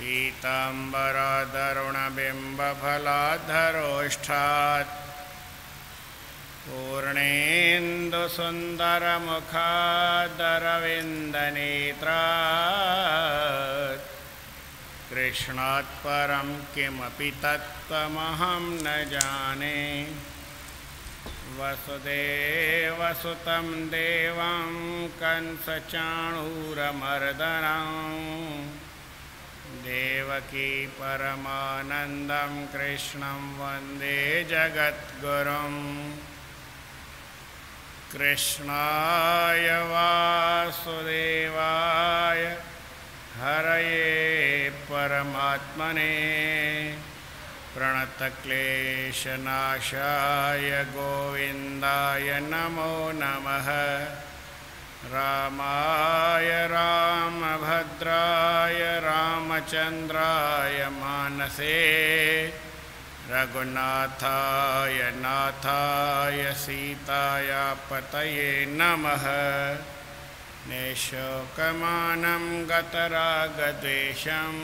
पीताम्बरदरुणबिम्बफलाधरोष्ठात् पूर्णेन्दुसुन्दरमुखादरविन्दनेत्रात् कृष्णात् परं किमपि तत्त्वमहं न जाने। वसुदेवसुतं देवं कंसचाणूरमर्दनं देवकी परमानन्दं कृष्णं वन्दे जगद्गुरुं। कृष्णाय वासुदेवाय हरये परमात्मने प्रणतक्लेशनाशाय गोविन्दाय नमो नमः। रामाय रामभद्राय रामचन्द्राय मानसे रघुनाथाय नाथाय सीताया पतये नमः। निःशोकमानं गतरागद्वेषं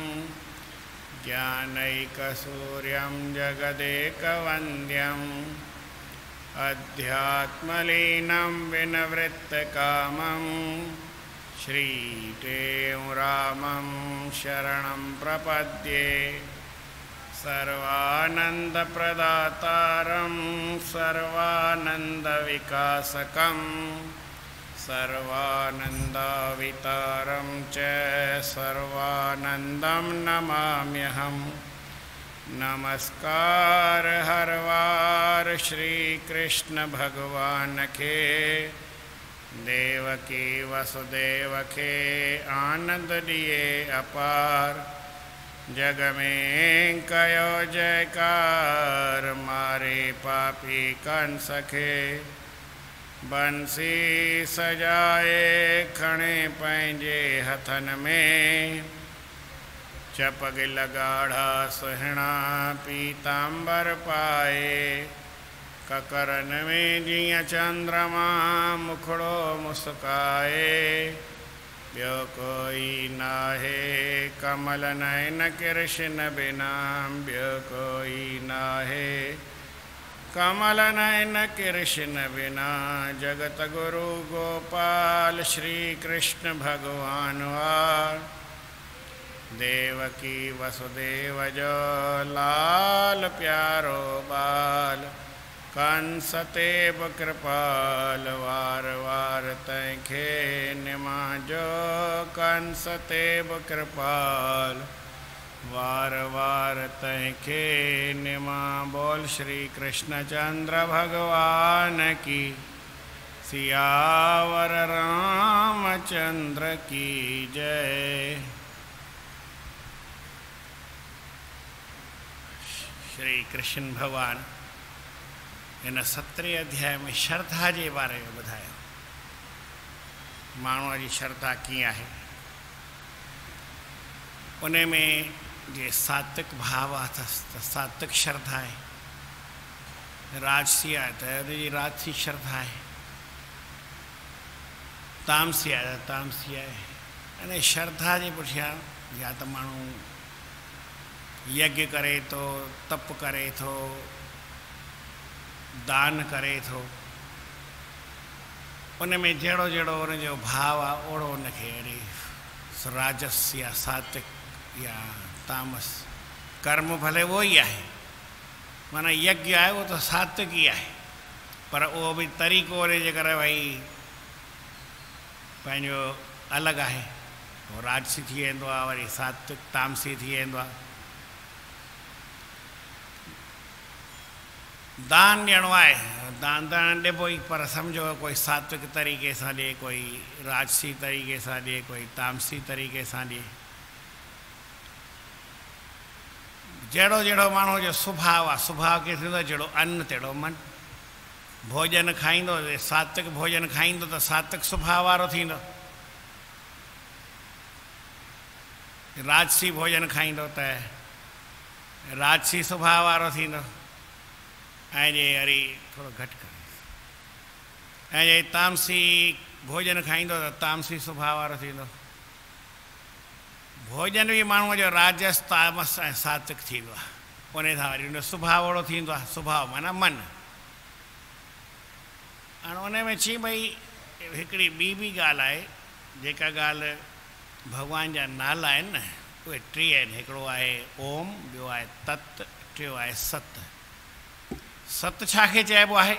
ज्ञानैकसूर्यं जगदेकवन्द्यम् अध्यात्मलीनं विनवृत्तकामं श्रीदेव रामं शरणं प्रपद्ये। सर्वानन्दप्रदातारं सर्वानन्दविकासकं सर्वानन्दावितारं च सर्वानन्दं नमाम्यहम्। नमस्कार हर वार श्री कृष्ण भगवान के देवकी वसुदेव के आनंद दिए अपार। जग में कयो जयकार मारे पापी कंस के बंसी सजाए खणे पंहिंजे हथन में। चपग लगाढ़ा सुहिणा पीतांबर पाए ककरन में जिया चंद्रमा मुखड़ो मुस्काए। ब्यो कोई नाहे कमल नयन कृष्ण बिना ब्यो कोई नाहे कमल नयन कृष्ण बिना। जगत गुरु गोपाल श्री कृष्ण भगवान वार देवकी वसुदेव जो लाल प्यारो बाल। कंस तेब कृपाल वार वार तैखे निमाजो कंस तेब कृपाल वार वार तैखे निमा। बोल श्री कृष्णचंद्र भगवान की सियावर रामचंद्र की जय। श्री कृष्ण भगवान इन 17 अध्याय में श्रद्धा के बारे में ॿुधायो। माण्हूअ जी श्रद्धा कीअं आहे उन में जे सात्विक भाव आहे त सात्विक श्रद्धा आहे, राजसी आहे त उनजी राजसी श्रद्धा आहे, तामसी आहे त तामसी आहे। अने श्रद्धा जे पुठियां या त माण्हू यज्ञ करे थो, तप करे थो, दान करे थो, उन में जहिड़ो जहिड़ो उनजो भाव आहे ओड़ो उनखे अहिड़ी राजस या सात्विक या तामस कर्म भले उहो ई आहे। माना यज्ञ आहे उहो त सात्विक ई आहे, पर उहो बि तरीक़ो उन जे करे भई पंहिंजो अलॻि आहे। उहो राजसी थी वेंदो आहे, वरी सात्विक तामसी थी वेंदो आहे। दान ॾियणो आहे, दान ॾिबो ई, पर सम्झो कोई सात्विक तरीक़े सां ॾिए, कोई राजसी तरीक़े सां ॾिए, कोई तामसी तरीक़े सां ॾिए। जहिड़ो जहिड़ो माण्हू जो सुभाउ आहे, सुभाउ कीअं थींदो, जहिड़ो अन्न तहिड़ो मन। भोजन खाईंदो, सात्विक भोजन खाईंदो त सात्विक सुभाउ वारो थींदो, राजसी भोजन खाईंदो त राजसी सुभाउ वारो थींदो। ऐं जे वरी थोरो घटि करे, ऐं जे तामसी भोजन खाईंदो त तामसी सुभाउ वारो थींदो। भोजन भी माण्हूअ जो राजस तामस ऐं सात्विक थींदो आहे। उन सां वरी उन सुभाउ ओहिड़ो थींदो आहे। सुभाउ माना मन। हाणे उन में चई भई हिकिड़ी ॿी बि ॻाल्हि आहे, जेका ॻाल्हि भॻवान जा नाला आहिनि न उहे टे आहिनि। हिकिड़ो आहे ओम, ॿियो आहे तत्, टियों आहे सत। सत छा खे चइबो आहे?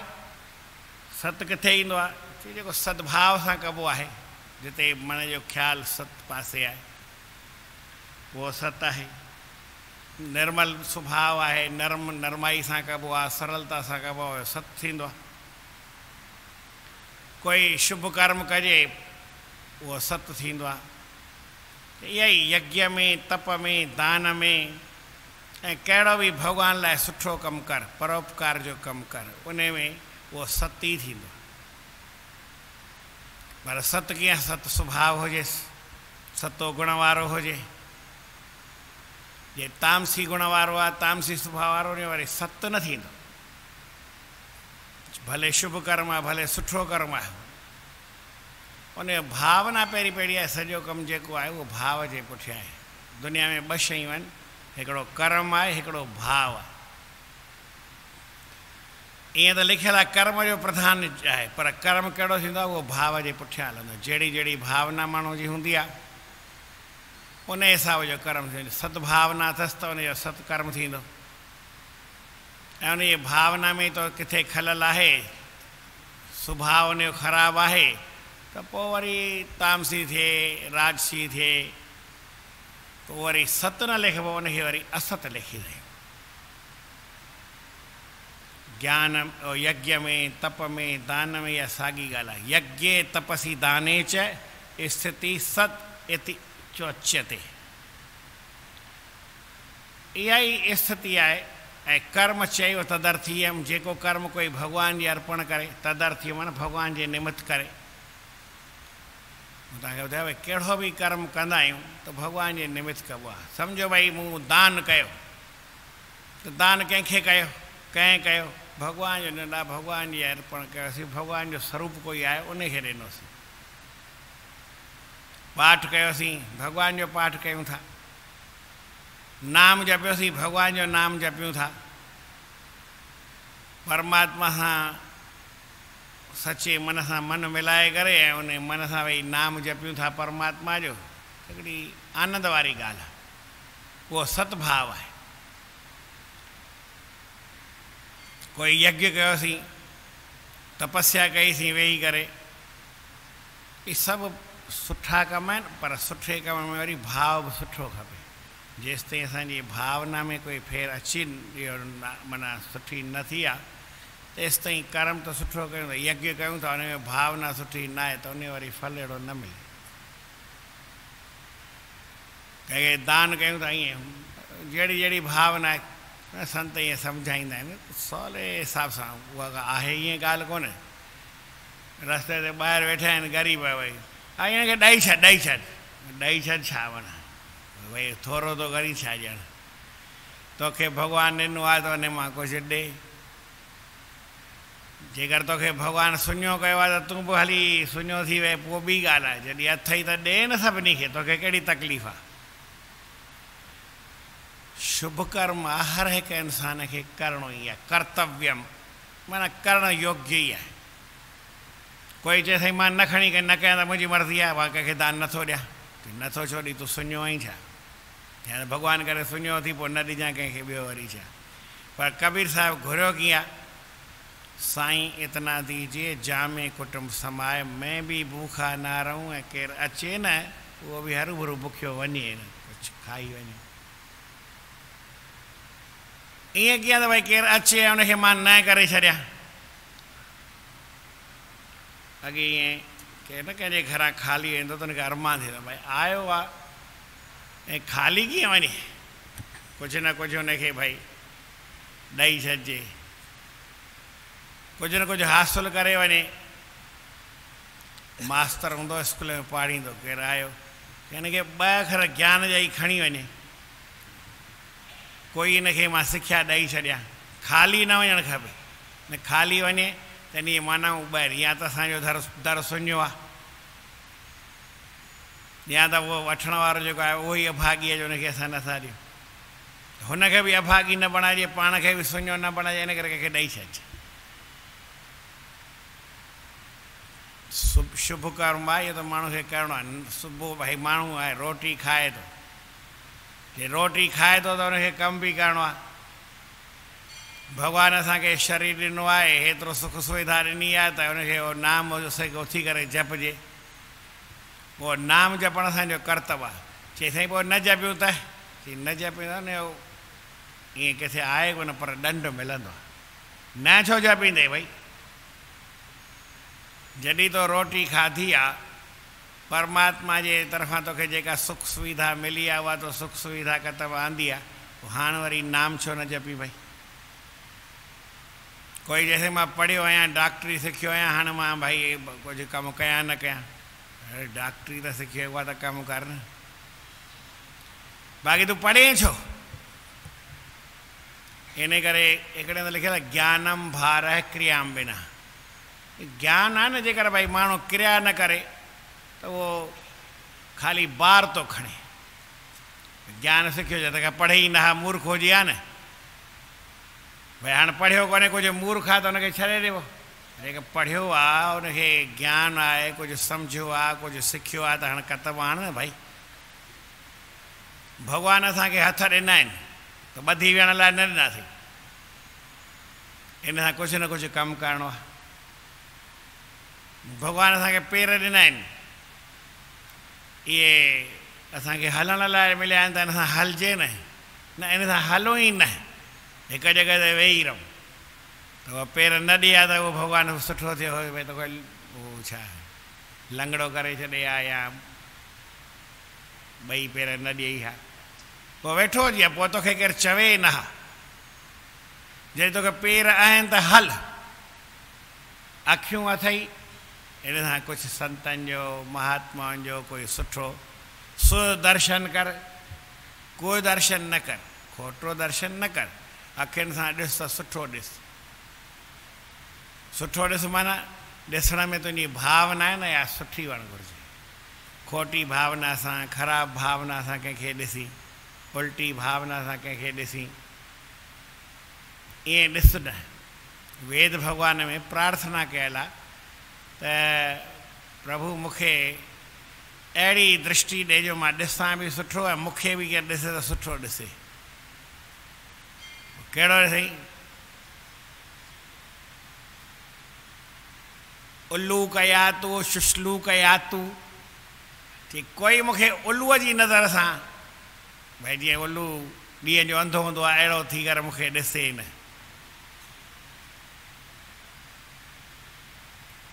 सत किथे ईंदो आहे? जेको सद्भाव सां कबो आहे, जिते मन जो ख़्यालु सत पासे आहे, उहो सत आहे। निर्मल सुभाउ आहे, नरमाई सां कबो आहे, सरलता सां कबो आहे, सत थींदो आहे। कोई शुभ कर्म कजे उहो सत थींदो आहे। इहा ई यज्ञ में, तप में, दान में ऐं कहिड़ो बि भॻवान लाइ सुठो कमु कर, परोपकार जो कमु कर, उन में उहो सत ई थींदो। पर सत कीअं? सत सुभाउ हुजेसि, सतो गुण वारो हुजे। जे तामसी गुण वारो आहे, तामसी सुभाउ वारो, उन वरी सत न थींदो। भले शुभ कर्म आहे, भले सुठो कर्म आहे, उन जो भावना पहिरीं पहिरीं आहे। सॼो कमु जेको आहे उहो भाव जे पुठियां आहे। दुनिया में ॿ शयूं आहिनि, हिकिड़ो कर्म आहे, हिकिड़ो भाव आहे। ईअं त लिखियलु आहे कर्म जो प्रधान आहे, पर कर्म कहिड़ो थींदो आहे उहो भाव जे पुठियां हलंदो। जहिड़ी जहिड़ी भावना माण्हू जी हूंदी आहे उन हिसाब जो कर्म थींदो। सद्भावना अथसि त उनजो सत्कर्म थींदो। ऐं उन जी भावना में तो किथे खलल आहे, सुभाउ उन जो ख़राबु आहे, त पोइ वरी तामसी थिए, राजसी थिए, पोइ वरी सत न लिखिबो, उनखे वरी असत लिखी रहे। ज्ञान यज्ञ में, तप में, दान में इहा साॻी ॻाल्हि आहे। यज्ञे तपसी दाने च स्थिति सत इति चोच्यते। इहा ई स्थिति आहे। ऐं कर्म चयो तदर्थीयम, जेको कर्म कोई भॻवान जी अर्पण करे, तदर्थीयम माना भॻवान जे निमित्त करे। तव्हांखे ॿुधायो भई कहिड़ो बि कर्म कंदा आहियूं त भॻवान जे निमित्त कबो आहे। सम्झो भई मूं दान कयो, त दान कंहिंखे कयो? कंहिं कयो? भॻवान जो ॾिना, भॻवान जी अर्पण कयोसीं। भॻवान जो स्वरूप कोई आहे उनखे ॾिनोसीं। पाठ कयोसीं, भॻवान जो पाठ कयूं था। नाम जपियोसीं, भॻवान जो नाम जपियूं था। परमात्मा सां सचे मन सां मन मिलाए करे ऐं उन मन सां भई नाम जपियूं था परमात्मा जो, हिकिड़ी आनंद वारी ॻाल्हि आहे। उहो सतभाव आहे। कोई यज्ञ कयोसीं, तपस्या कईसीं वेही करे, इहे सभु सुठा कम आहिनि, पर सुठे कम में वरी भाव बि सुठो खपे। जेसि ताईं असांजी भावना में कोई फेर अची माना सुठी न थी आहे, तेसि ताईं कर्म त सुठो कयूं था, यज्ञ कयूं था, उन में भावना सुठी न आहे त उन वरी फल अहिड़ो न मिले। कंहिंखे दान कयूं था, ईअं जहिड़ी जहिड़ी भावना आहे, संत ईअं सम्झाईंदा आहिनि सवले हिसाब सां। उहा आहे ईअं ॻाल्हि कोन्हे। रस्ते ते ॿाहिरि वेठा आहिनि ग़रीब, भई हा हिनखे ॾेई छॾ, ॾेई छॾ, ॾेई छॾ छा माना भई थोरो थो करी छा ॼण? तोखे भॻवानु ॾिनो आहे त उन मां कुझु ॾे। जेकर तोखे भॻवानु सुञो कयो आहे त तूं बि हली सुञो थी वए, पोइ ॿी ॻाल्हि आहे। जॾहिं हथ ई त ॾे न सभिनी खे, तोखे कहिड़ी तकलीफ़ आहे? शुभ कर्म हर हिकु इंसान खे करिणो ई आहे। कर्तव्यम माना करणु योग्य ई आहे। कोई चए साईं मां न खणी करे न कयां त मुंहिंजी मर्ज़ी आहे, मां कंहिंखे दान नथो ॾियां। नथो छो ॾी? तूं सुञो आहीं छा? या त भॻवानु करे सुञो थी पोइ न ॾिजां कंहिंखे ॿियो वरी छा? पर कबीर साहिबु घुरियो कीअं आहे? साईं इतना दीजिए जामे कुटुंब समाए, मैं बि भूखा न रहूं, ऐं केरु अचे न उहो बि हरू भरू बुखियो वञे, कुझु खाई वञे। ईअं कीअं त भई केरु अचे ऐं उनखे मां न करे छॾियां? अॻे ईअं केरु न कंहिंजे घरां ख़ाली वेंदो त हुनखे अरमान थींदो भई आयो आहे ऐं ख़ाली कीअं वञे, कुझु न कुझु हुनखे भई ॾेई छॾिजे, कुझु न कुझु हासिलु करे वञे। मास्तर हूंदो स्कूल में पाढ़ींदो, केरु आयो हिनखे ॿ अखर ज्ञान जा ई खणी वञे, कोई हिनखे मां सिख्या ॾेई छॾियां। ख़ाली न वञणु खपे, न ख़ाली वञे त इन माना ॿाहिरि या त असांजो दर सुञो आहे, या त उहो वठण वारो जेको आहे उहो ई अभागी आहे जो हुनखे असां नथा ॾियूं, हुनखे बि अभागी न बणाइजे, पाण खे बि सुञो न बणाइजे, इन करे कंहिंखे ॾेई छॾिजे। शुभ कर्म आहे इहो त माण्हू खे करिणो आहे। सुबुह भाई माण्हू आहे रोटी खाए थो, जे रोटी खाए थो त हुनखे कमु बि करिणो आहे। भॻवानु असांखे शरीर ॾिनो आहे, हेतिरो सुख सुविधा ॾिनी आहे त हुनखे उहो नाम उथी करे जपजे। उहो नाम जपणु असांजो कर्तव्य आहे। चई साईं पोइ न जपियूं त, चई न जपियूं त न ईअं किथे आहे कोन, पर ॾंड मिलंदो आहे। न छो जपींदे भई, जॾहिं तो रोटी खाधी आहे, परमात्मा जे तरफ़ां तोखे जेका सुख सुविधा मिली आहे उहा तो सुख सुविधा कर्तव्य आंदी आहे, पोइ हाणे वरी नाम छो न जपी भई। कोई जैसे मां पढ़ियो आहियां, डॉक्टरी सिखियो आहियां, हाणे मां भाई कुझु कमु कयां न कयां, अरे डॉक्टरी त सिखी उहा त कमु कर न, बाक़ी तूं पढ़े छो? इन करे हिकिड़े हंधि लिखियलु आहे ज्ञानम भारह क्रियाम बिना। ज्ञान आहे न, जेकर भाई माण्हू क्रिया न करे त उहो ख़ाली बार थो खणे। ज्ञान सिखियो त पढ़े ई न हा, मूर्ख हुजे हा न, भई हाणे पढ़ियो कोन्हे कुझु मूर्ख आहे त हुनखे छॾे ॾिबो। जेके पढ़ियो आहे हुनखे ज्ञान आहे, कुझु सम्झियो आहे, कुझु सिखियो आहे त हाणे कर्तव्य आहे न भाई। भॻवानु असांखे हथ ॾिना आहिनि त ॿधी विहण लाइ न ॾिनासीं, इन सां कुझु न कुझु कमु करिणो आहे। भॻवानु असांखे पेर ॾिना आहिनि, इहे असांखे हलण लाइ मिलिया आहिनि त इन सां हलिजे न, इन सां हलो ई न, हिकु जॻह ते वेही रहूं। त उहो पेर न ॾिया त उहो भॻवानु सुठो थियो हुयो भई तोखे उहो छा लंगड़ो करे छॾे हा, या ॿई पेर न ॾियई हा, पोइ वेठो हुजे, पोइ तोखे केरु चवे न हा। जॾहिं तोखे पेर आहिनि त हल, अखियूं अथई, इन सां कुझु संतनि जो महात्माउनि जो कोई सुठो सुदर्शन कर, कोई दर्शन न कर, खोटो दर्शन न कर, अखियुनि सां ॾिस त सुठो ॾिस। सुठो ॾिस माना ॾिसण में तुंहिंजी भावना आहे न, या सुठी हुअणु घुरिजे। खोटी भावना सां, ख़राबु भावना सां कंहिंखे ॾिसी, उल्टी भावना सां कंहिंखे ॾिसी ईअं ॾिस न। वेद भॻवान में प्रार्थना कयल आहे त प्रभु मूंखे अहिड़ी दृष्टि ॾिजो, मां ॾिसां बि सुठो ऐं मूंखे बि केरु ॾिसे त सुठो ॾिसे। कहिड़ो ॾिसई? उल्लू कया तूं शुश्लू कया तूं, की कोई मूंखे उल्लूअ जी नज़र सां, भई जीअं उल्लू ॾींहं जो अंधो हूंदो आहे अहिड़ो थी करे मूंखे ॾिसे न।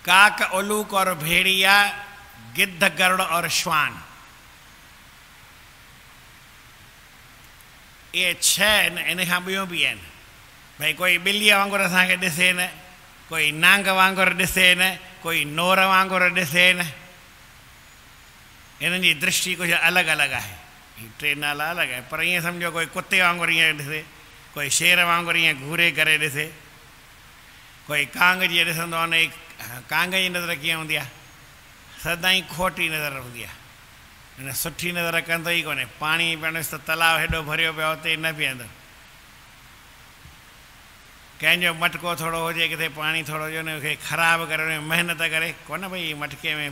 काक उल्लूक और भेड़िया, गिद्ध गरुड़ और श्वान, ये छह आहिनि, इन खां ॿियूं बि आहिनि। भई कोई ॿिलीअ वांगुरु असांखे ॾिसे न, कोई नांग वांगुरु ॾिसे न, कोई नोर वांगुरु ॾिसे न। इन्हनि जी दृष्टि कुझु अलॻि अलॻि आहे, हीअ टे नाला अलॻि आहे, पर ईअं सम्झो कोई कुते वांगुरु ईअं ॾिसे, कोई शेर वांगुरु ईअं घूरे करे ॾिसे, कोई कांग जीअं ॾिसंदो आहे न, कांग जी नज़र कीअं हूंदी आहे? सदाईं खोटी नज़र हूंदी आहे, हिन सुठी नज़र कंदो ई कोन्हे। पाणी पीअणु त तलाउ हेॾो भरियो पियो हुते न पीअंदो, कंहिंजो मटको थोरो हुजे, किथे पाणी थोरो हुजे, हुनखे ख़राबु करे महिनत करे कोन भई मटके में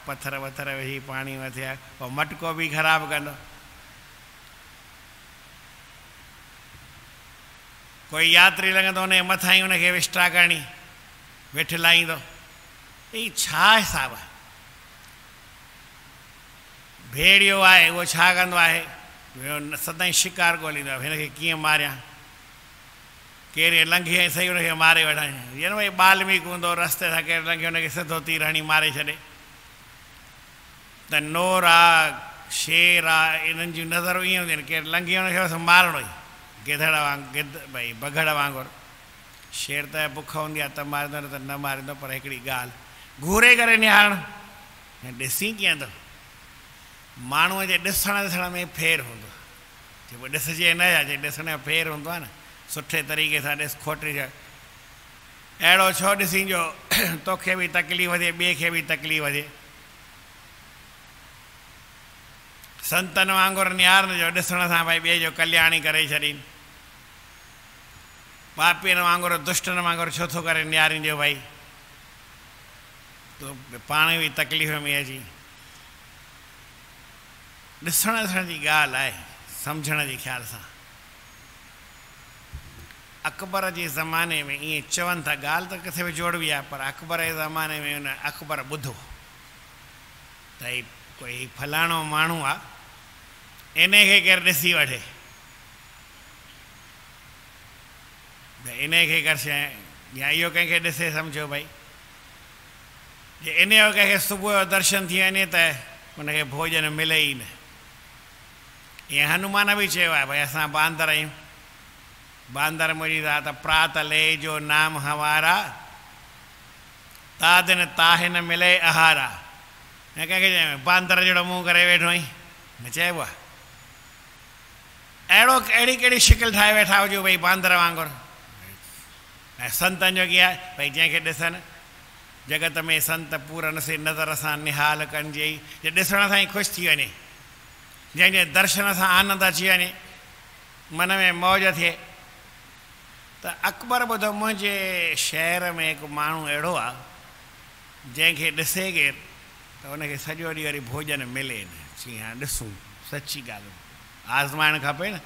पथर वथर विझी पाणी वथिया, पोइ मटको बि ख़राबु कंदो। कोई यात्री लॻंदो हुनजे मथां ई हुनखे विष्टा करणी, वेठि लाहींदो, हीअ छा हिसाबु आहे? भेड़ियो आहे उहो छा कंदो आहे? सदाईं शिकार ॻोल्हींदो आहे, हिनखे कीअं मारियां, केरु लंघे सही हुनखे मारे वठां। जीअं भई बाल्मीक हूंदो, रस्ते सां केरु लंघे हुनखे सिधो तीर हणी मारे छॾे। त नोर आहे, शेर आहे, इन्हनि जूं नज़रूं ईअं हूंदियूं आहिनि, केरु लंघे हुनखे बसि मारणो ई, गिदड़ वांगुरु, गिद भई बघड़ वांगुरु। शेर त बुख हूंदी आहे त मारींदो, न त न मारींदो। पर हिकिड़ी ॻाल्हि, घूरे करे निहारणु, ऐं ॾिसी कीअं थो? माण्हूअ जे ॾिसण में फेर हूंदो, जेको ॾिसजे न आहे, जे ॾिसण जो फेर हूंदो आहे न, सुठे तरीक़े सां ॾिस, खोटे छा अहिड़ो छो ॾिसी जो तोखे बि तकलीफ़ थिए, ॿिए खे बि तकलीफ़ थिए। संतनि वांगुरु निहारण जो, ॾिसण सां भई ॿिए जो कल्याणी करे छॾीनि। पापीअनि वांगुरु दुष्टनि वांगुरु छो थो करे निहारींदियो भई, तो पाण बि तकलीफ़ में अची। ॾिसण जी ॻाल्हि आहे, सम्झण जे ख़्याल सां। अकबर जे ज़माने में ईअं चवनि था, ॻाल्हि त किथे बि जोड़वी आहे, पर अकबर जे ज़माने में हुन अकबर ॿुधो त ही कोई फलाणो माण्हू आहे, इन खे केरु ॾिसी वठे, त इन खे कर शइ या इहो कंहिंखे ॾिसे सम्झो भई, जे इन जो कंहिंखे सुबुह जो दर्शन थी वञे त हुनखे भोजन मिले ई न। ईअं हनुमान बि चयो आहे भई असां बांदर आहियूं, बांदर मुंहिंजी था त प्रात ले जो नाम हवारा, तादिन ताहिन मिले आहारा। ऐं कंहिंखे चए बांदर जहिड़ो मुंहुं करे वेठो आहीं, न चइबो आहे। अहिड़ी कहिड़ी शिकिल ठाहे वेठा हुजो भई बांदर वांगुरु। ऐं संतनि जो कीअं आहे भई, जंहिंखे ॾिसनि जगत में संत पूरन से नज़र सां निहाल कनिजे, जे ॾिसण सां ई ख़ुशि थी वञे, जंहिंजे दर्शन सां आनंद अची वञे, मन में मौज थिए। त अकबर ॿुधो, मुंहिंजे शहर में हिकु माण्हू अहिड़ो आहे जंहिंखे ॾिसे केरु त हुनखे सॼो ॾींहुं वरी भोजन मिले न। चई हा ॾिसूं, सची ॻाल्हि आज़माइणु खपे न।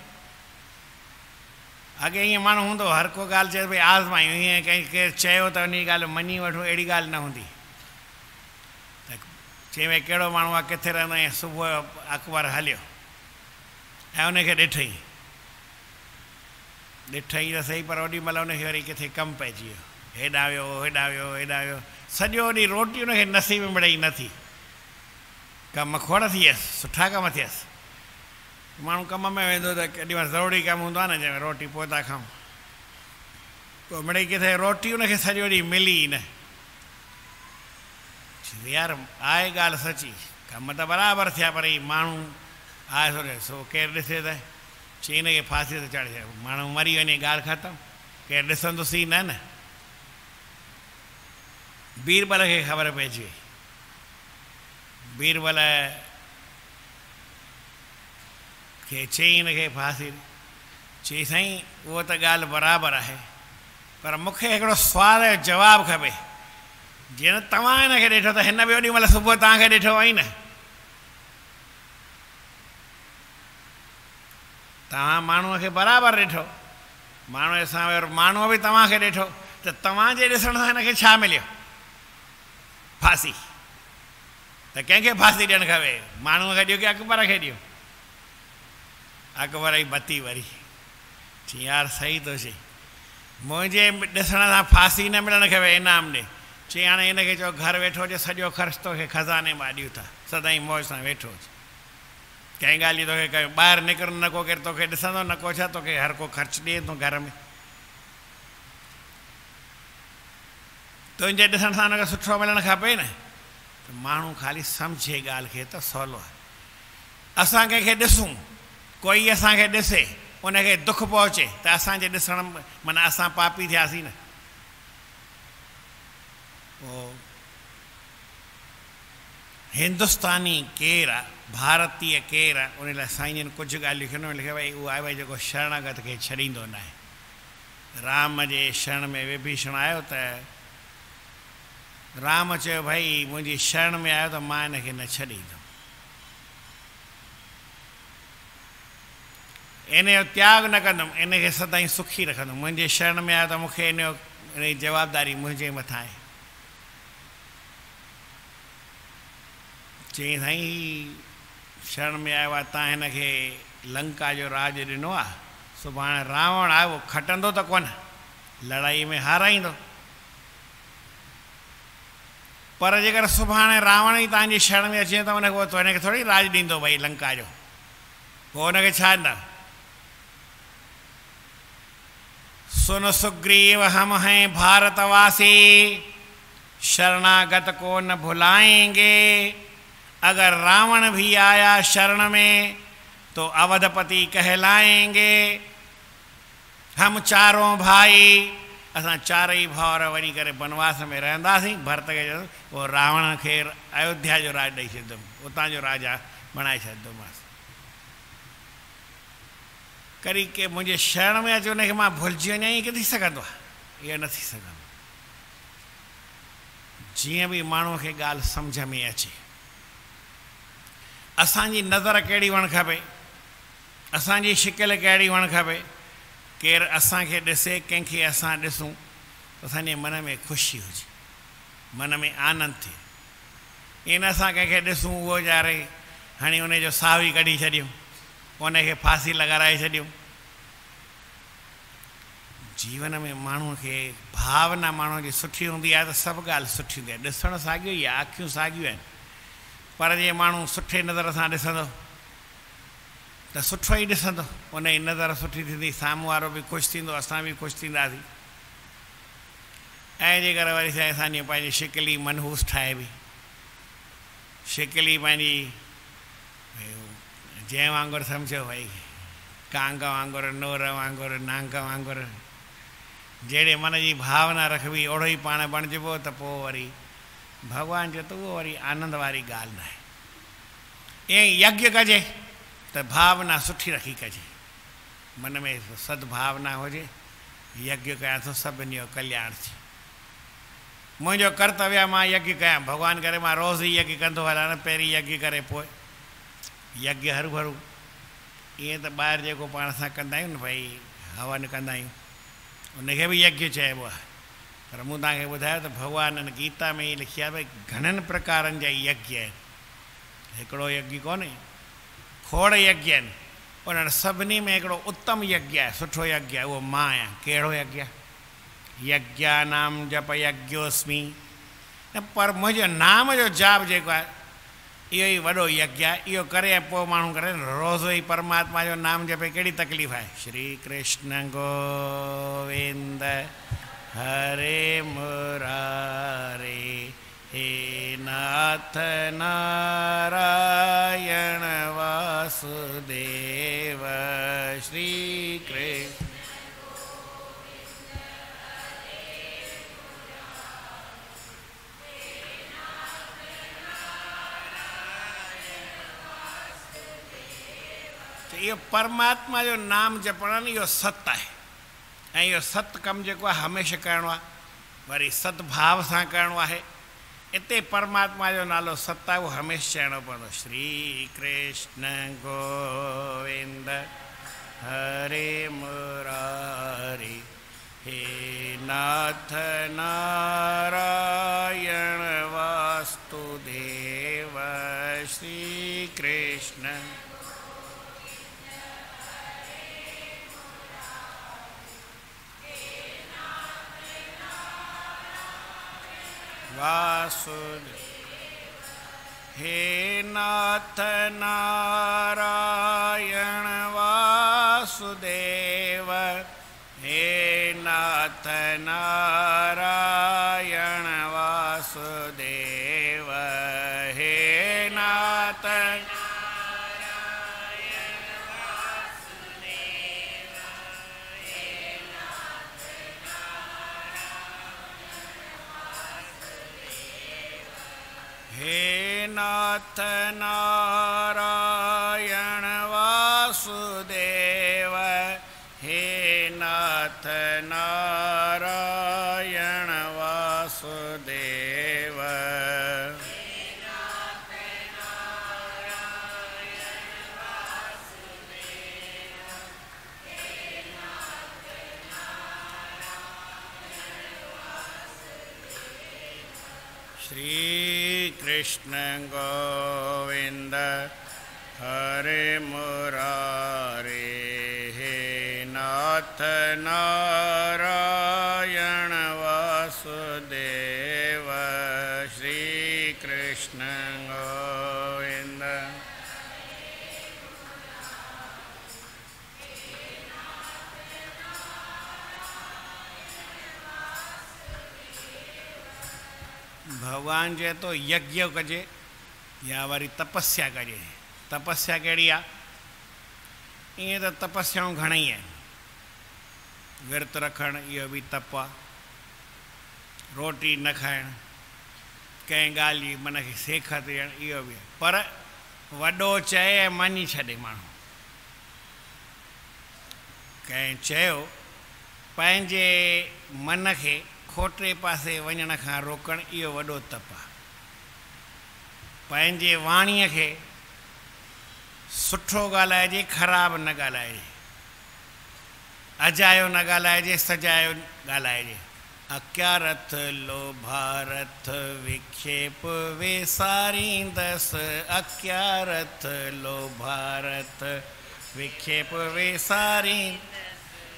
अॻे ईअं माण्हू हूंदो, हर को ॻाल्हि चए भई आज़मायूं, ईअं कंहिं केरु चयो त उन ॻाल्हि मञी वठूं, अहिड़ी ॻाल्हि न हूंदी। त चई भई कहिड़ो माण्हू आहे, किथे रहंदो आहे, सुबुह जो अकबर हलियो ऐं उनखे ॾिठईं त सही, पर ओॾी महिल उनखे वरी किथे कमु पइजी वियो, हेॾां वियो हेॾां वियो हेॾां वियो, सॼो ॾींहुं रोटी उनखे नसीब मिड़ई नथी, कमु खोड़ थी वियसि, सुठा कम थियसि। माण्हू कम में वेंदो त केॾी महिल ज़रूरी कमु हूंदो आहे न, जंहिंमें रोटी पोइ था खाऊं, पोइ मिड़ई किथे रोटी उनखे सॼो ॾींहुं मिली न। यार आहे ॻाल्हि सची, कम त बराबरि थिया, पर ही माण्हू आहे थोरे सो केरु ॾिसे त चई हिनखे फांसी ते चढ़े, माण्हू मरी वञे, ॻाल्हि ख़तमु, केरु ॾिसंदुसि न। बीरबल खे ख़बर पइजी वई। बीरबल खे चई हिनखे फांसी, चई साईं उहो त ॻाल्हि बराबरि आहे, पर मूंखे हिकिड़ो सुवाल जो जवाबु खपे। जीअं तव्हां हिनखे ॾिठो त हिन बि ओॾी महिल सुबुह तव्हांखे ॾिठो हुअईं न, तव्हां माण्हूअ खे बराबरि ॾिठो, माण्हूअ सां माण्हूअ बि तव्हांखे ॾिठो, त तव्हांजे ॾिसण सां हिनखे छा मिलियो? फांसी। त कंहिंखे फांसी ॾियणु खपे, माण्हूअ खे ॾियो की अकबर खे ॾियो? अकबर जी बती वरी, चई यार सही थो चई, मुंहिंजे ॾिसण सां फांसी न मिलणु खपे, इनाम ॾे। चई हाणे हिनखे चओ घरु वेठो हुजे, सॼो ख़र्चु तोखे खज़ाने मां ॾियूं था, सदाईं मौज सां वेठो हुजे, कंहिं ॻाल्हि जी तोखे ॿाहिरि निकिर न को केरु तोखे ॾिसंदो न को छा, तोखे हर को ख़र्चु ॾिए थो घर में, तुंहिंजे ॾिसण सां हुनखे सुठो मिलणु खपे न। त माण्हू ख़ाली सम्झे ॻाल्हि खे त सवलो आहे। असां कंहिंखे ॾिसूं, कोई असांखे ॾिसे, उनखे दुखु पहुचे, त असांजे ॾिसण माना असां पापी थियासीं न। पोइ हिंदुस्तानी केरु आहे, भारतीय केरु आहे, उन लाइ साईं जन कुझु ॻाल्हियूं लिखियो न, लिखियो भई उहो आहे भई जेको शरणागत खे छॾींदो न आहे। राम जे शरण में विभीषण आयो त राम चयो भई मुंहिंजी शरण में आयो त मां हिनखे न छॾींदुमि, इन जो त्याग न कंदुमि, इनखे सदाईं सुखी रखंदुमि। मुंहिंजे शरण में आयो त मूंखे इन जी जवाबदारी मुंहिंजे मथां आहे। चई साईं शरण में आयो आहे, तव्हां हिनखे लंका जो राज ॾिनो आहे, सुभाणे रावण आहे उहो खटंदो त कोन, लड़ाई में हाराईंदो, पर जेकर सुभाणे रावण ई तव्हांजी शरण में अचे त हुनखे थोरी राज ॾींदो भई लंका जो, पोइ हुनखे छा ॾींदा? सुन सुग्रीव हम हैं भारतवासी, शरणागत को न भुलाएंगे, अगर रावण भी आया शरण में तो अवधपति कहलाएंगे। हम चारों भाई, असां चारई भाउर वञी करे वनवास में रहंदासीं, भरत खे पोइ रावण खे अयोध्या जो राज ॾेई छॾींदुमि, उतां जो राजा बणाए छॾींदोमांसि। करी के मुंहिंजे शरण में अचो उनखे मां भुलिजी वञा, ईअं किथे सघंदो आहे? इहो न थी सघंदो। जीअं बि माण्हूअ खे ॻाल्हि सम्झ में अचे, असांजी नज़र कहिड़ी हुअणु खपे, असांजी शिकिल कहिड़ी हुअणु खपे। केरु असांखे ॾिसे, कंहिंखे असां ॾिसूं त असांजे मन में ख़ुशी हुजे, मन में आनंद थिए। ईअं न असां कंहिंखे ॾिसूं उहो ॼारे हाणे उनजो साहु ई कढी छॾियूं, उनखे फांसी लॻाराए छॾियूं। जीवन में माण्हूअ खे भावना माण्हूअ जी सुठी हूंदी आहे त सभु ॻाल्हि सुठी हूंदी आहे। ॾिसणु साॻियो ई आहे, अखियूं साॻियूं आहिनि, पर जीअं माण्हू सुठे नज़र सां ॾिसंदो त सुठो ई ॾिसंदो, उन जी नज़र सुठी थींदी, साम्हूं वारो बि ख़ुशि थींदो, असां बि ख़ुशि थींदासीं। ऐं जेकर वरी साईं असांजी पंहिंजी शिकिल ई मनहूस ठाहे बि, शिकिल ई पंहिंजी जंहिं वांगुरु सम्झो भई कांग वांगुरु, नोर वांगुरु, नांग वांगुरु, जहिड़े मन जी भावना रखबी ओड़ो ई पाण बणिजिबो, त पोइ वरी भॻवानु चए त उहो वरी आनंद वारी ॻाल्हि न आहे। ईअं यज्ञ कजे त भावना सुठी रखी कजे, मन में सद्भावना हुजे, यज्ञ कयां थो सभिनी जो कल्याण थिए। मुंहिंजो कर्तव्य आहे मां यज्ञ कयां, भॻवानु करे मां रोज़ ई यज्ञ कंदो हलां न, पहिरीं यज्ञ करे पोइ यज्ञ हरू भरू। ईअं त ॿाहिरि जेको पाण असां कंदा आहियूं न भई हवन कंदा आहियूं, उनखे बि यज्ञ चइबो आहे। पर मूं तव्हांखे ॿुधायो त भॻवान गीता में ई लिखी आहे भई घणनि प्रकारनि जा यज्ञ आहिनि, हिकिड़ो यज्ञ कोन्हे, खोड़ यज्ञ आहिनि। उन्हनि सभिनी में हिकिड़ो उत्तम यज्ञ आहे, सुठो यज्ञ आहे, उहो मां आहियां। कहिड़ो यज्ञ आहे? यज्ञानाम जप यज्ञोस्मि। पर मुंहिंजो नाम जो जाप जेको आहे इहो ई वॾो यज्ञ आहे। इहो करे ऐं पोइ माण्हू करे रोज़ ई परमात्मा जो नाम जपे, कहिड़ी तकलीफ़ आहे? श्री कृष्ण गोविंद हरे मुरारे, हे नाथ नारायण वासुदेव, श्री कृष्ण। इहो परमात्मा जो नाम जपण इहो सत आहे, ऐं इहो सत कमु जेको आहे हमेशह करिणो आहे, वरी सद्भाव सां करिणो आहे। इते परमात्मा जो नालो सत आहे, उहो हमेशह चइणो पवंदो। श्री कृष्ण गोविंद हरे मुरारी, हे नाथ नारायण वासुदेव, श्री कृष्ण वासुदेव, हे नाथ नारायण वासुदेव, हे नाथ नारायण वासुदेव, हे नाथ हे नाथ नारायण वासुदेव, हे नाथ नारायण वासुदेव, श्री कृष्ण गोविंद हरे मुरारे, हे नाथ नारायण वासुदेव, श्री कृष्ण गोविंद। भगवान चए तो यज्ञ कजे या वरी तपस्या कजे। तपस्या कहिड़ी आहे? ईअं त तपस्याऊं घणेई आहिनि, विर्त रखणु इहो बि तप आहे, रोटी न खाइणु, कंहिं ॻाल्हि जी मन खे सेख ॾियणु इहो बि आहे। पर वॾो चए ऐं मञी छॾे माण्हू, कंहिं चयो पंहिंजे मन खे खोटे पासे वञण खां रोकणु इहो वॾो तप आहे। पंहिंजे वाणीअ खे सुठो ॻाल्हाइजे, ख़राबु न ॻाल्हाइजे, अजायो न ॻाल्हाइजे, सजायो ॻाल्हाइजे। अक्यारथ लोभारथ विक्षेप वेसारींदसि, अक्यारथ लोभारथ विक्षेप वेसारी,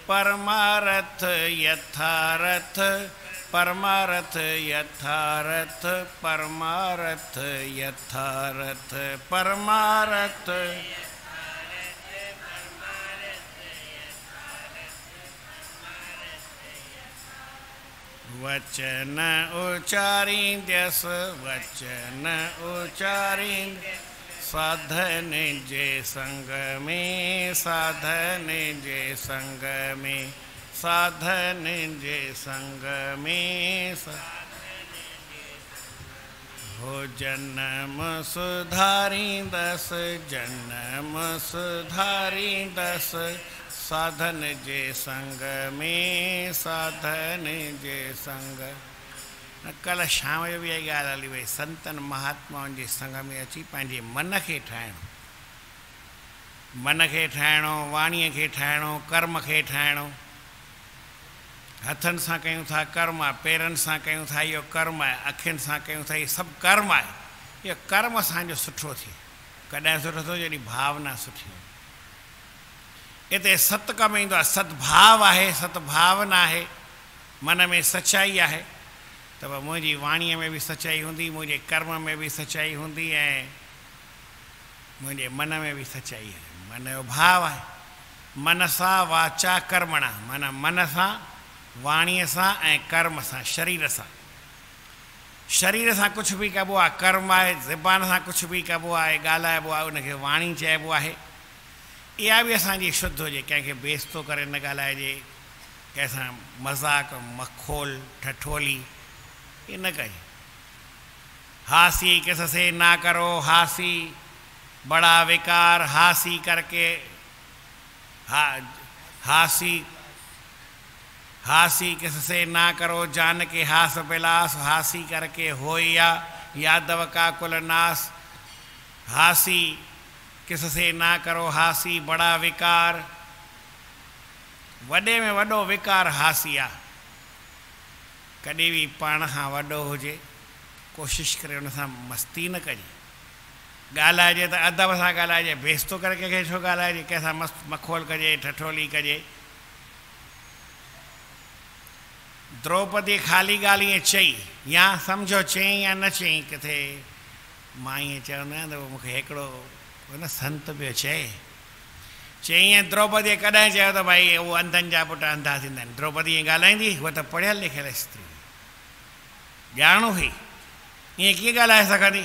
परमारथ यथारथ, परमारथ यथारथ, परमारथ यथारथ, परमारथ वचन उच्चारींदसि, वचन उच्चारींदसि, साधन जे संग में, साधन जे संग में, साधन जे संग में, हो जन्म सुधारींदसि, जन्म सुधारींदसि, साधन जे संग में, साधन जे संग। कल्ह शाम जो बि इहा ॻाल्हि हली वई, संतनि महात्माउनि जे संग में अची पंहिंजे मन खे ठाहिणो, मन खे ठाहिणो, वाणीअ खे ठाहिणो, कर्म खे ठाहिणो। हथनि सां कयूं था कर्म आहे, पेरनि सां कयूं था इहो कर्म आहे, अखियुनि सां कयूं था इहो सभु कर्म आहे। इहो कर्म असांजो सुठो थिए। कॾहिं सुठो थियो जॾहिं भावना सुठी हो। हिते सत कमु ईंदो आहे, सद्भाव आहे, सद्भावना आहे, मन में सचाई आहे, त पोइ मुंहिंजी वाणीअ में बि सचाई हूंदी, मुंहिंजे कर्म में बि सचाई हूंदी ऐं मुंहिंजे मन में बि सचाई आहे। मन जो भाव आहे मनसा वाचा कर्मणा, माना मन सां, वाणीअ सां ऐं कर्म सां, शरीर सां। शरीर सां कुझु बि कबो आहे कर्म आहे, ज़बान सां कुझु बि कबो आहे, ॻाल्हाइबो आहे, उनखे वाणी चइबो आहे। इहा बि असांजी शुद्ध हुजे, कंहिंखे बेइज़्तो करे न ॻाल्हाइजे, कंहिंसां मज़ाक मखोल ठठोली ये न कहे। हासी किससे ना करो, हासी बड़ा विकार, हासी करके हासी हासी किससे ना करो, जान के हास बिलास, हासी करके होया यादव का कुलनाश। हासी किससे ना करो, हासी बड़ा विकार, वॾे में वॾो विकार हासी आहे। कॾहिं बि पाण खां वॾो हुजे कोशिशि करे हुन सां मस्ती न कजे। ॻाल्हाइजे त अदब सां ॻाल्हाइजे, बेइज़्तो करे कंहिंखे छो ॻाल्हाइजे, कंहिंसां मस्तु मखोल कजे, ठठोली कजे। द्रौपदी ख़ाली ॻाल्हि ईअं चई, या सम्झो चई या न चई, किथे मां ईअं चवंदो आहियां त मूंखे हिकिड़ो हुन संत पियो चए, चई ईअं द्रौपदी कॾहिं चयो त भई उहो अंधनि जा पुट अंधा थींदा आहिनि। द्रौपदी ईअं ॻाल्हाईंदी, उहा त पढ़ियल लिखियल स्त्री, ॼाणू हुई, ईअं कीअं ॻाल्हाए सघंदी।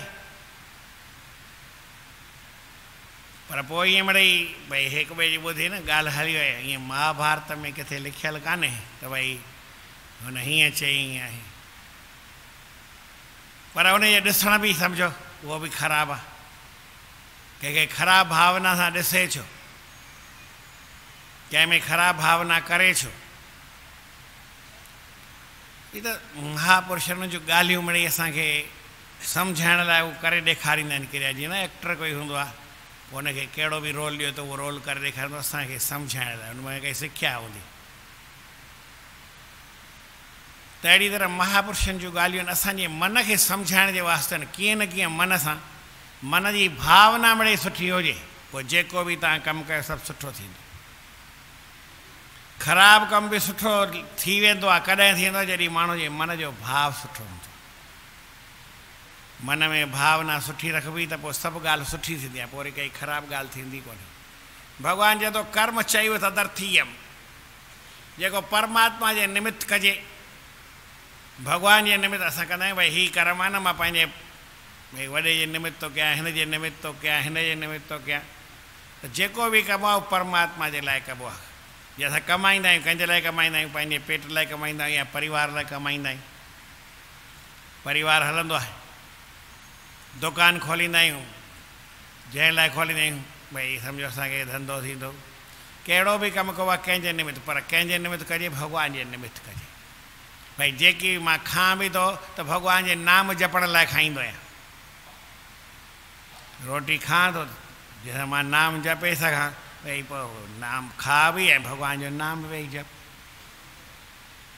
पर पोइ ईअं मिड़ई भई हिकु ॿिए जी ॿुधी न ॻाल्हि हली वई। ईअं महाभारत में किथे लिखियल कान्हे त भई हुन हीअं चई हीअं आहे, पर हुनजे ॾिसण बि सम्झो उहो बि ख़राबु आहे। कंहिंखे ख़राबु भावना सां ॾिसे छो, कंहिंमें ख़राबु भावना करे छो। हीअ त महापुरुषनि जूं ॻाल्हियूं मिड़ई असांखे सम्झाइण लाइ उहो करे ॾेखारींदा आहिनि। किरिया जीअं न एक्टर कोई हूंदो आहे, पोइ हुनखे कहिड़ो बि रोल ॾियो त उहो रोल करे ॾेखारींदो असांखे सम्झाइण लाइ, हुन में काई सिख्या हूंदी। त अहिड़ी तरह महापुरुषनि जूं ॻाल्हियूं आहिनि असांजे मन खे सम्झाइण जे वास्ते आहिनि। कीअं न कीअं मन सां, मन जी भावना मिड़ई सुठी हुजे, पोइ जेको बि तव्हां कमु कयो सभु सुठो थींदो। ख़राबु कमु बि सुठो थी वेंदो आहे, कॾहिं थींदो जॾहिं माण्हू जे मन जो भाव सुठो हूंदो। मन में भावना सुठी रखबी त पोइ सभु ॻाल्हि सुठी थींदी आहे, पोइ वरी काई ख़राबु ॻाल्हि थींदी कोन्हे। भॻवानु चए थो कर्म चई तदर्थीयम, जेको परमात्मा जे निमित्त कजे, भॻवान जे निमित्त असां कंदा आहियूं भई हीउ कर्म आहे न, मां पंहिंजे भई वॾे जे निमित्त थो कयां, हिन जे निमित्त थो कयां, हिन जे निमित्त थो कयां। त जेको बि कमु आहे उहो परमात्मा जे लाइ कबो आहे। जे असां कमाईंदा आहियूं कंहिंजे लाइ कमाईंदा आहियूं, पंहिंजे पेट लाइ कमाईंदा आहियूं या परिवार लाइ कमाईंदा आहियूं। परिवार हलंदो आहे, दुकानु खोलींदा आहियूं, जंहिं लाइ खोलींदा आहियूं भई सम्झो असांखे धंधो थींदो, कहिड़ो बि कमु कबो आहे कंहिंजे निमित्त, पर कंहिंजे निमित्त कजे, भॻवान जे निमित्त कजे। भई जेकी मां खां बि थो त भॻवान जे नाम जपण लाइ खाईंदो आहियां। रोटी खां थो जंहिंसां मां नाम जपे सघां, भई पोइ नाम खा बि ऐं भॻवान जो नाम बि वेही जप।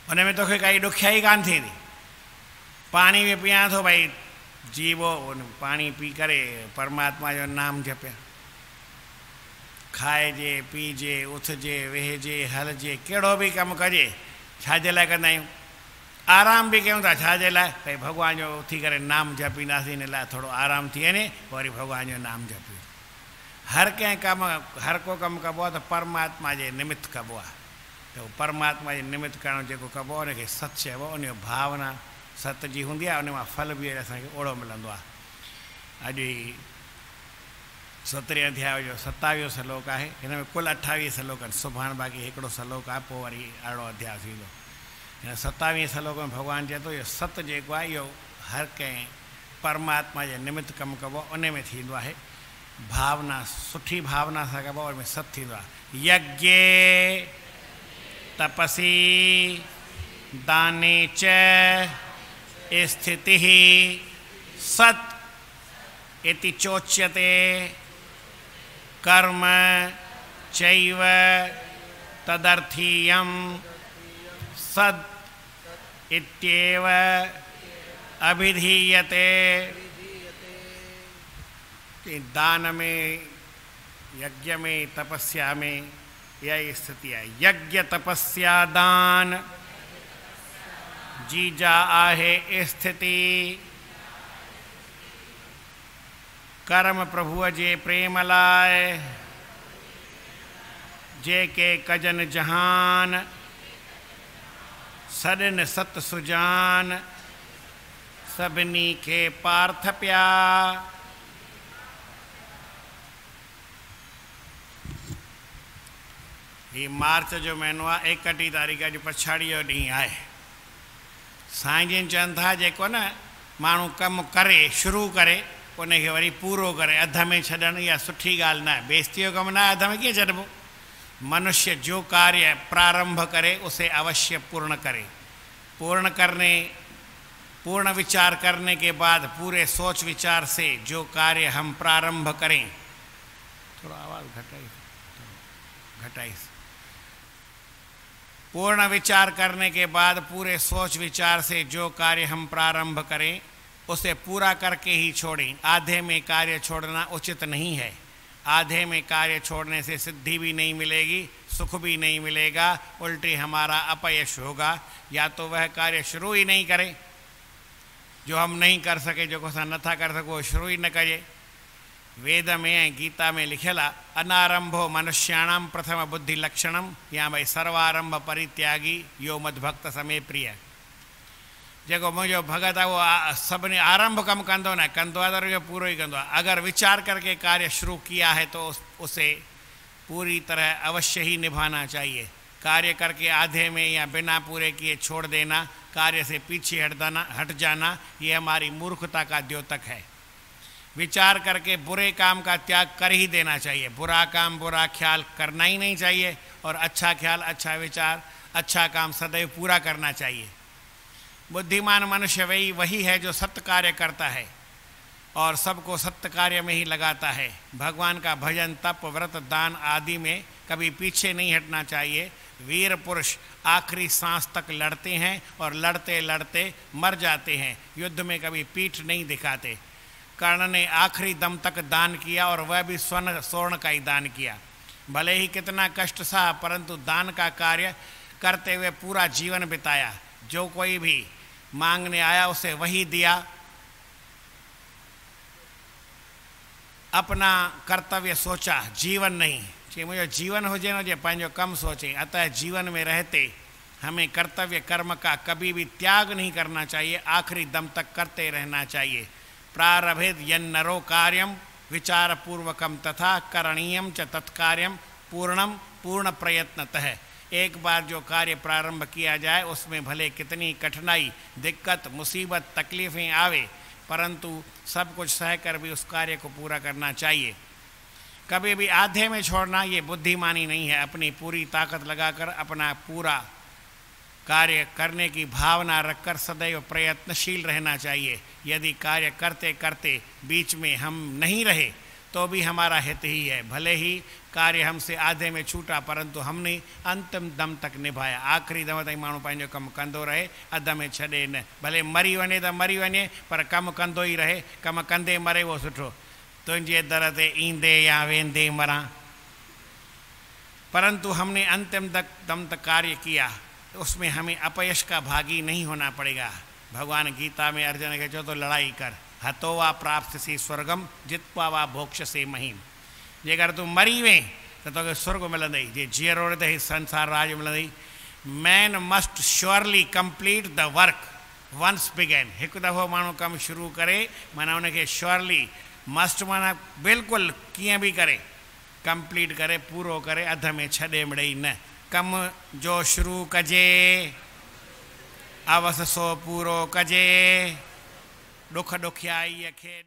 उन में तोखे काई ॾुखियाई कान थींदी। पाणी बि पीआं थो, भई जीवो उन पाणी पी करे परमात्मा जो नाम जपिया। खाइजे पीजे उथजे वेहजे हलजे, कहिड़ो बि कमु कजे, छाजे लाइ कंदा आहियूं? आराम बि कयूं था, छाजे लाइ? भई भॻवान जो उथी करे नाम जपींदासीं, हिन लाइ थोरो आराम थी वञे, वरी भॻवान जो नाम जपियो। हर कंहिं कमु, हर को कमु कबो आहे त परमात्मा जे निमित्त कबो आहे। त उहो परमात्मा जे निमित्त करणु जेको कबो आहे उनखे सत चइबो आहे। उनजो भावना सत जी हूंदी आहे, उन मां फल बि असांखे ओड़ो मिलंदो आहे। अॼु ई 17 अध्याय जो 27 श्लोक आहे। हिन में कुल 28 श्लोक आहिनि। सुभाणे बाक़ी हिकिड़ो श्लोक आहे, पोइ वरी अहिड़ो अध्याय थींदो। हिन 27 श्लोक में भॻवानु चए थो इहो सत जेको आहे इहो हर कंहिं परमात्मा जे निमित्त कमु कबो आहे, उन में थींदो आहे। भावना सुठी भावना सां कबो आहे, उन में सत थींदो आहे। यज्ञे तपसी दाने च स्थितिः सत् इति चोच्यते कर्म चैव तदर्थीयं सद् इत्येव अभिधीयते। दान में, यज्ञ में, तपस्या में यही स्थिति है। यज्ञ तपस्या दान जीजा आहे स्थिति। कर्म प्रभु जे प्रेम लाए जेके कजन जहान सॾिन सत सुजान सभिनी खे पार्थ पिया। ये मार्च जो महीनो आहे, 31 तारीख़ जो पछाड़ी जो ॾींहुं आहे। साईं जिन चवनि था जेको न माण्हू कमु करे शुरू करे उनखे वरी पूरो करे, अध में छॾणु इहा सुठी ॻाल्हि न आहे। बेइज़ती जो कमु न आहे, अध में कीअं छॾिबो? मनुष्य जो कार्य प्रारंभ करे उसे अवश्य पूर्ण करे। पूर्ण विचार करने के बाद पूरे सोच विचार से जो कार्य हम प्रारंभ करें, थोड़ा आवाज़ घटाई। पूर्ण विचार करने के बाद पूरे सोच विचार से जो कार्य हम प्रारंभ करें उसे पूरा करके ही छोड़ें। आधे में कार्य छोड़ना उचित नहीं है। आधे में कार्य छोड़ने से सिद्धि भी नहीं मिलेगी, सुख भी नहीं मिलेगा, उल्टे हमारा अपयश होगा। या तो वह कार्य शुरू ही नहीं करे, जो हम नहीं कर सके, जो असां नथा कर सको, शुरू ही न कजे। वेद में ऐं गीता में लिखियल आहे, अनारंभो मनुष्याणाम प्रथम बुद्धि लक्षणम, या भई सर्वारंभ परित्यागी यो मद्भक्त समय प्रिय। जेको मुंहिंजो भगत आहे उहो सभिनी आरंभ कमु कंदो न कंदो आहे त पूरो ही कंदो आहे। अगर विचार करके कार्य शुरू किया है तो उसे पूरी तरह अवश्य ही निभाना चाहिए। कार्य करके आधे में या बिना पूरे किए छोड़ देना, कार्य से पीछे हट जाना, ये हमारी मूर्खता का द्योतक है। विचार करके बुरे काम का त्याग कर ही देना चाहिए। बुरा काम बुरा ख्याल करना ही नहीं चाहिए, और अच्छा ख्याल अच्छा विचार अच्छा काम सदैव पूरा करना चाहिए। बुद्धिमान मनुष्य वही है जो सत्य कार्य करता है और सबको सत्य कार्य में ही लगाता है। भगवान का भजन तप व्रत दान आदि में कभी पीछे नहीं हटना चाहिए। वीर पुरुष आखिरी सांस तक लड़ते हैं और लड़ते लड़ते मर जाते हैं, युद्ध में कभी पीठ नहीं दिखाते। कर्ण ने आखिरी दम तक दान किया और वह भी स्वर्ण का ही दान किया। भले ही कितना कष्ट सहा, परंतु दान का कार्य करते हुए पूरा जीवन बिताया। जो कोई भी मांगने आया उसे वही दिया। अपना कर्तव्य सोचा, जीवन नहीं। कि मुझे जीवन हो जाए जो पंहिंजो कम सोचे। अतः जीवन में रहते हमें कर्तव्य कर्म का कभी भी त्याग नहीं करना चाहिए, आखिरी दम तक करते रहना चाहिए। प्रारभेद यन्नरो कार्यम विचारपूर्वकम तथा करणीयम च तत्कार्यम पूर्णम पूर्ण प्रयत्नतः। एक बार जो कार्य प्रारंभ किया जाए उसमें भले कितनी कठिनाई दिक्कत मुसीबत तकलीफ़ें आवे, परंतु सब कुछ सहकर भी उस कार्य को पूरा करना चाहिए। कभी भी आधे में छोड़ना ये बुद्धिमानी नहीं है। अपनी पूरी ताकत लगाकर अपना पूरा कार्य करने की भावना रखकर सदैव प्रयत्नशील रहना चाहिए। यदि कार्य करते करते बीच में हम नहीं रहे तो भी हमारा हित ही है। भले ही कार्य हमसे आधे में छूटा परंतु हमने अंतिम दम तक निभाया। आखिरी दम ताईं माण्हू पंहिंजो कमु कंदो रहे, अध में छॾे न। भले मरी वञे त मरी वञे पर कमु कंदो ई रहे। कमु कंदे मरे वो सुठो। तुंहिंजे दर ते ईंदे या वेंदे मरां, परंतु हमने अंतिम दम तक कार्य किया, उसमें हमें अपयश का भागी नहीं होना पड़ेगा। भगवान गीता में अर्जुन के चो तो लड़ाई कर, हतो वा प्राप्त सी स्वर्गम जित्वा वा भोक्ष से महीम। जेकर तू मरी वे तो तोखे स्वर्ग मिलंदई, जे जीअरो रहे त संसार राज मिलंदई। Man must surely complete the work once begin. हिकु दफ़ो माण्हू कमु शुरू करे माना उनखे श्योरली मस्ट माना बिल्कुलु कीअं बि करे कंप्लीट करे, पूरो करे, अध में छॾे मिड़ई न। कमु जो शुरू कजे अवस सो पूरो कजे। ॾुख ॾुखियाई खे